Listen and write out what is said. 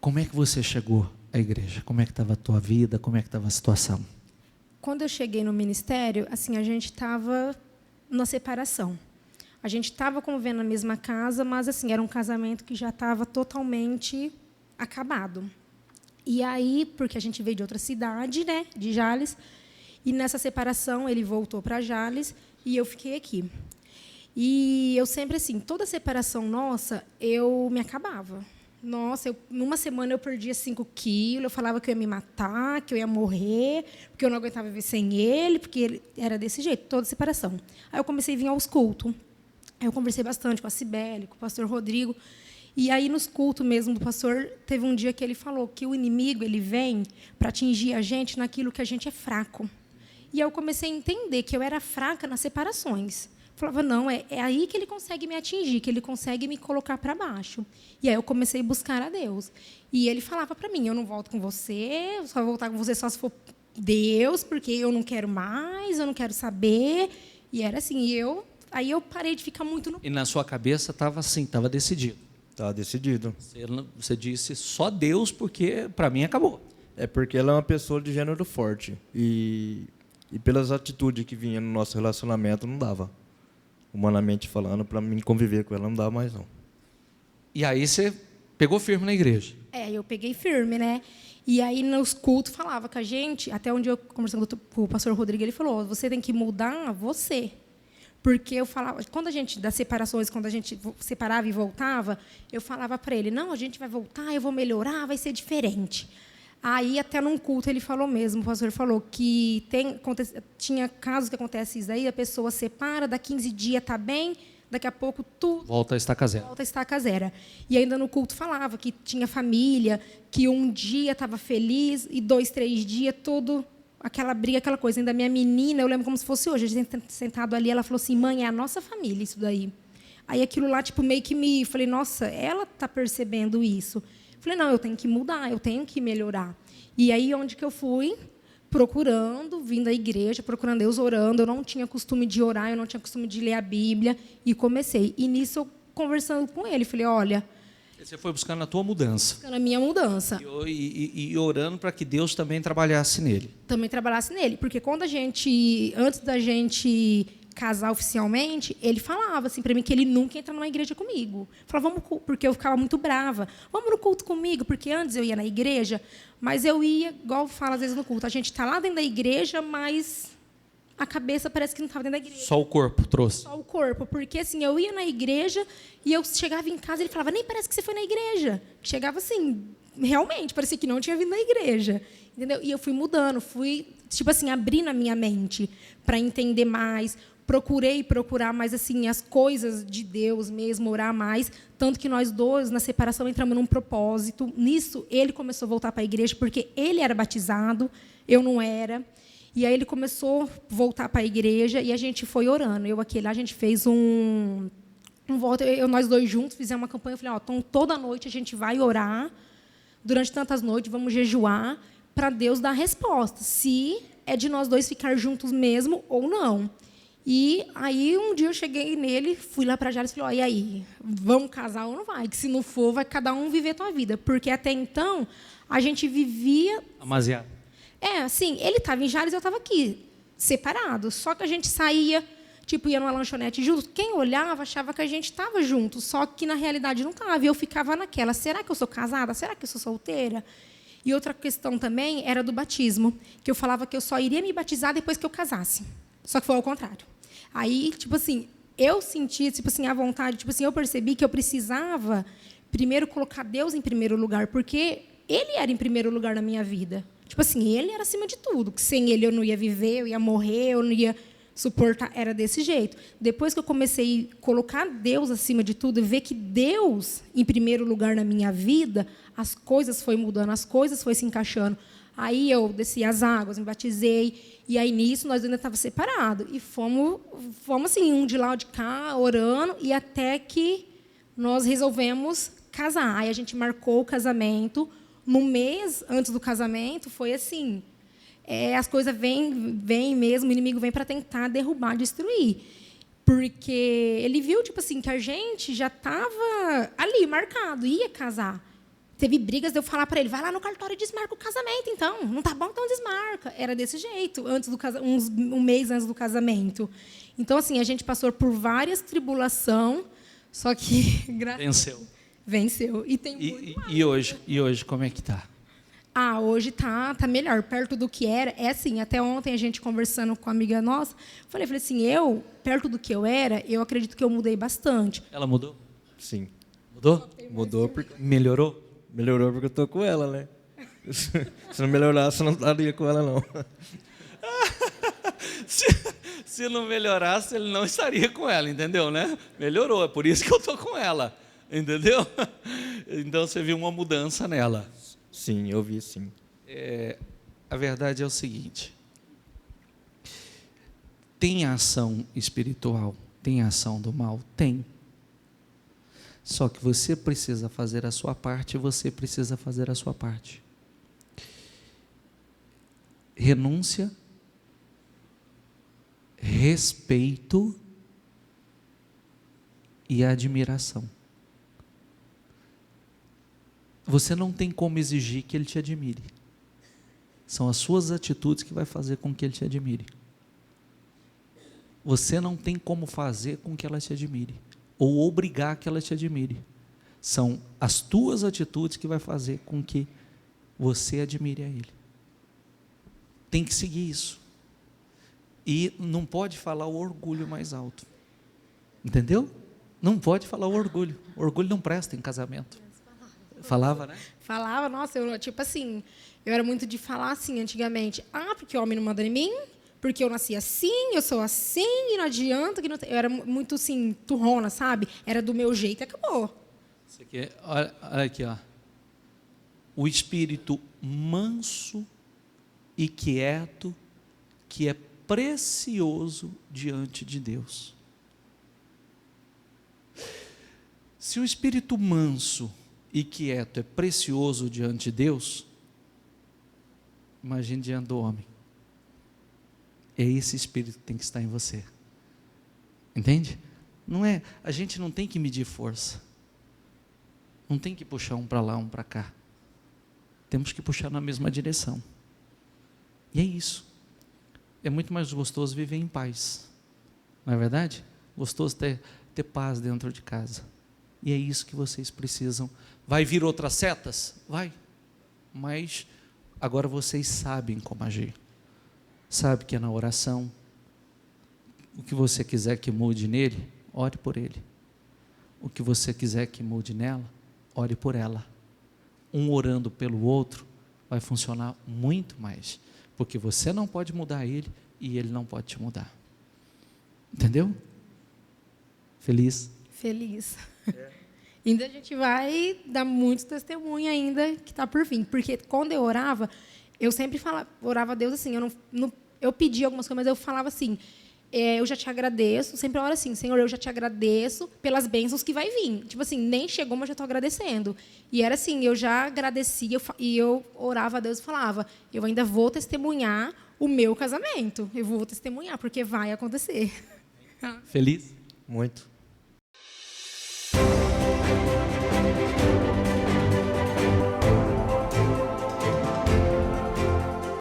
Como é que você chegou à igreja? Como é que estava a tua vida? Como é que estava a situação? Quando eu cheguei no ministério, assim, a gente estava na separação. A gente estava convivendo na mesma casa, mas assim, era um casamento que já estava totalmente acabado. E aí, porque a gente veio de outra cidade, né, de Jales, e nessa separação ele voltou para Jales e eu fiquei aqui. E eu sempre, assim, toda separação nossa, eu me acabava. Nossa, numa semana eu perdia 5 quilos, eu falava que eu ia me matar, que eu ia morrer, porque eu não aguentava viver sem ele, porque ele era desse jeito, toda separação. Aí eu comecei a vir aos cultos. Aí eu conversei bastante com a Cibele, com o pastor Rodrigo. E aí, nos cultos mesmo do pastor, teve um dia que ele falou que o inimigo ele vem para atingir a gente naquilo que a gente é fraco. E aí eu comecei a entender que eu era fraca nas separações. Falava, não, é aí que ele consegue me atingir, que ele consegue me colocar para baixo. E aí eu comecei a buscar a Deus. E ele falava para mim, eu não volto com você, eu só vou voltar com você só se for Deus, porque eu não quero mais, eu não quero saber. E era assim, aí eu parei de ficar muito no... E na sua cabeça estava assim, estava decidido. Estava decidido. Você disse só Deus, porque para mim acabou. É porque ela é uma pessoa de gênero forte. E pelas atitudes que vinha no nosso relacionamento, não dava. Humanamente falando, para mim conviver com ela não dá mais, não. E aí você pegou firme na igreja. Eu peguei firme, né? E aí, nos cultos, falava com a gente, até onde eu conversando com o pastor Rodrigo, ele falou, você tem que mudar você. Porque eu falava, quando a gente, das separações, quando a gente separava e voltava, eu falava para ele, não, a gente vai voltar, eu vou melhorar, vai ser diferente. Aí, até num culto, ele falou mesmo, o pastor falou que tinha casos que acontecem isso aí, a pessoa separa, dá 15 dias está bem, daqui a pouco tudo volta a estaca zero. Volta a estaca zero. E ainda no culto falava que tinha família, que um dia estava feliz e 2, 3 dias, todo aquela briga, aquela coisa. Ainda minha menina, eu lembro como se fosse hoje, a gente sentado ali, ela falou assim, mãe, é a nossa família isso daí. Aí aquilo lá, tipo, meio que falei, nossa, ela está percebendo isso. Falei, não, eu tenho que mudar, eu tenho que melhorar. E aí, onde que eu fui? Procurando, vindo à igreja, procurando Deus, orando. Eu não tinha costume de orar, eu não tinha costume de ler a Bíblia. E comecei. E nisso, eu conversando com ele, falei, olha... Você foi buscando a tua mudança. Buscando a minha mudança. E orando para que Deus também trabalhasse nele. Também trabalhasse nele. Porque quando antes da gente casar oficialmente, ele falava assim para mim que ele nunca ia entrar numa igreja comigo. Falava, porque eu ficava muito brava. Vamos no culto comigo, porque antes eu ia na igreja, mas eu ia, igual fala às vezes no culto, a gente está lá dentro da igreja, mas a cabeça parece que não estava dentro da igreja. Só o corpo trouxe. Só o corpo, porque assim, eu ia na igreja e eu chegava em casa e ele falava, nem parece que você foi na igreja. Chegava assim, realmente, parecia que não tinha vindo na igreja. Entendeu? E eu fui mudando, fui, tipo assim, abrindo a minha mente para entender mais. Procurei procurar mais assim as coisas de Deus mesmo, orar mais, tanto que nós dois na separação entramos num propósito. Nisso ele começou a voltar para a igreja porque ele era batizado, eu não era. E aí ele começou a voltar para a igreja e a gente foi orando. Eu aqui lá a gente fez um volta, nós dois juntos fizemos uma campanha, eu falei, então toda noite a gente vai orar, durante tantas noites vamos jejuar para Deus dar resposta, se é de nós dois ficar juntos mesmo ou não. E aí, um dia eu cheguei nele, fui lá para Jales e falei, e aí, vamos casar ou não vai? Que se não for, vai cada um viver a tua vida. Porque até então, a gente vivia... Amaziado. Assim, ele estava em Jales e eu estava aqui, separado. Só que a gente saía, tipo, ia numa lanchonete juntos. Quem olhava achava que a gente estava junto, só que na realidade não estava. E eu ficava naquela, será que eu sou casada? Será que eu sou solteira? E outra questão também era do batismo, que eu falava que eu só iria me batizar depois que eu casasse. Só que foi ao contrário. Aí, tipo assim, eu senti, tipo assim, a vontade, tipo assim, eu percebi que eu precisava primeiro colocar Deus em primeiro lugar, porque ele era em primeiro lugar na minha vida. Tipo assim, ele era acima de tudo, que sem ele eu não ia viver, eu ia morrer, eu não ia suportar, era desse jeito. Depois que eu comecei a colocar Deus acima de tudo e ver que Deus em primeiro lugar na minha vida, as coisas foram mudando, as coisas foram se encaixando. Aí eu desci as águas, me batizei, e aí nisso nós ainda estávamos separados. E fomos assim, um de lá, um de cá, orando, e até que nós resolvemos casar. Aí a gente marcou o casamento. No mês antes do casamento, foi assim, as coisas vêm mesmo, o inimigo vem para tentar derrubar, destruir. Porque ele viu tipo assim, que a gente já estava ali, marcado, ia casar. Teve brigas de eu falar para ele, vai lá no cartório e desmarca o casamento, então. Não tá bom, então desmarca. Era desse jeito, um mês antes do casamento. Então, assim, a gente passou por várias tribulações, só que... Venceu. Venceu. E tem E hoje, como é que tá? Hoje tá melhor, perto do que era. É assim, até ontem a gente conversando com uma amiga nossa, falei assim, perto do que eu era, eu acredito que eu mudei bastante. Ela mudou? Sim. Mudou? Mudou porque... Melhorou? Melhorou porque eu tô com ela, né? Se não melhorasse, eu não estaria com ela, não. Se não melhorasse, ele não estaria com ela, entendeu, né? Melhorou, é por isso que eu tô com ela, entendeu? Então você viu uma mudança nela. Sim, eu vi, sim. A verdade é o seguinte: tem ação espiritual, tem ação do mal? Tem. Só que você precisa fazer a sua parte e você precisa fazer a sua parte. Renúncia, respeito e admiração. Você não tem como exigir que ele te admire. São as suas atitudes que vai fazer com que ele te admire. Você não tem como fazer com que ela te admire, ou obrigar que ela te admire. São as tuas atitudes que vai fazer com que você admire a ele. Tem que seguir isso. E não pode falar o orgulho mais alto. Entendeu? Não pode falar o orgulho. O orgulho não presta em casamento. Falava, né? Falava, nossa, eu era muito de falar assim antigamente. Porque o homem não manda em mim, porque eu nasci assim, eu sou assim, e não adianta. Eu era muito assim, turrona, sabe? Era do meu jeito e acabou. Isso aqui, olha aqui, ó. O espírito manso e quieto, que é precioso diante de Deus. Se o espírito manso e quieto é precioso diante de Deus, imagine diante do homem. É esse espírito que tem que estar em você. Entende? Não é, a gente não tem que medir força. Não tem que puxar um para lá, um para cá. Temos que puxar na mesma direção. E é isso. É muito mais gostoso viver em paz. Não é verdade? Gostoso ter paz dentro de casa. E é isso que vocês precisam. Vai vir outras setas? Vai. Mas agora vocês sabem como agir. Sabe que é na oração. O que você quiser que mude nele, ore por ele. O que você quiser que mude nela, ore por ela. Um orando pelo outro vai funcionar muito mais. Porque você não pode mudar ele e ele não pode te mudar. Entendeu? Feliz? Feliz. Ainda a gente vai dar muitos testemunhos ainda que está por vir. Porque quando eu orava, eu sempre orava a Deus assim, eu pedia algumas coisas, mas eu falava assim, eu já te agradeço, sempre oro assim, Senhor, eu já te agradeço pelas bênçãos que vai vir. Tipo assim, nem chegou, mas já estou agradecendo. E era assim, eu já agradecia e eu orava a Deus e falava, eu ainda vou testemunhar o meu casamento. Eu vou testemunhar, porque vai acontecer. Feliz? Muito.